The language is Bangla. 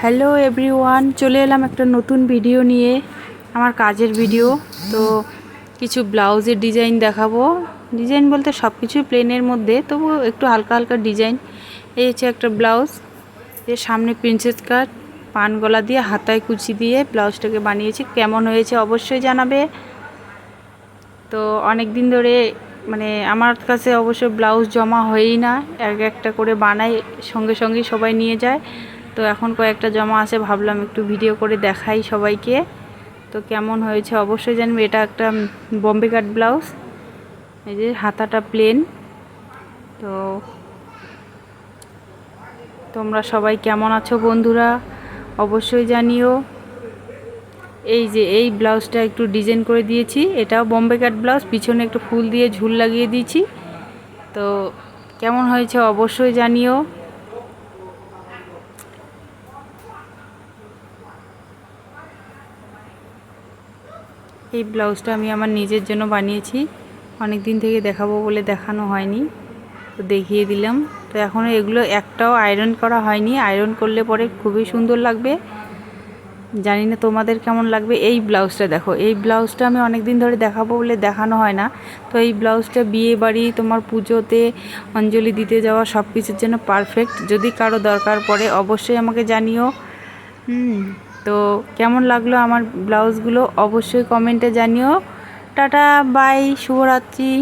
হ্যালো এভরিওয়ান, চলে এলাম একটা নতুন ভিডিও নিয়ে, আমার কাজের ভিডিও। তো কিছু ব্লাউজের ডিজাইন দেখাবো। ডিজাইন বলতে সব কিছু প্লেনের মধ্যে, তবু একটু হালকা হালকা ডিজাইন। এই হচ্ছে একটা ব্লাউজ, এর সামনে প্রিন্সেস কাট, পান গলা দিয়ে হাতায় কুচি দিয়ে ব্লাউজটাকে বানিয়েছি। কেমন হয়েছে অবশ্যই জানাবে। তো অনেক দিন ধরে আমার কাছে অবশ্য ব্লাউজ জমা হয়ই না, এক একটা করে বানাই, সঙ্গে সঙ্গেই সবাই নিয়ে যায়। তো এখন কয়েকটা জমা আছে, ভাবলাম একটু ভিডিও করে দেখাই সবাইকে। তো কেমন হয়েছে অবশ্যই জানবে। এটা একটা বম্বে কাট ব্লাউজ, এই যে হাতাটা প্লেন। তো তোমরা সবাই কেমন আছো বন্ধুরা, অবশ্যই জানিও। এই যে এই ব্লাউজটা একটু ডিজাইন করে দিয়েছি, এটাও বম্বে কাট ব্লাউজ, পিছনে একটু ফুল দিয়ে ঝুল লাগিয়ে দিয়েছি। তো কেমন হয়েছে অবশ্যই জানিও। এই ব্লাউজটা আমি আমার নিজের জন্য বানিয়েছি, অনেক দিন থেকে দেখাবো বলে দেখানো হয়নি, তো দেখিয়ে দিলাম। তো এখনও এগুলো একটাও আয়রন করা হয়নি, আয়রন করলে পরে খুবই সুন্দর লাগবে। জানি না তোমাদের কেমন লাগবে। এই ব্লাউজটা দেখো, এই ব্লাউজটা আমি অনেক দিন ধরে দেখাবো বলে দেখানো হয় না। তো এই ব্লাউজটা বিয়ে বাড়ি, তোমার পুজোতে অঞ্জলি দিতে যাওয়া, সব কিছুর জন্য পারফেক্ট। যদি কারো দরকার পড়ে অবশ্যই আমাকে জানিও। তো কেমন লাগলো আমার ব্লাউজগুলো অবশ্যই কমেন্টে জানিও। টাটা, বাই, শুভরাত্রি।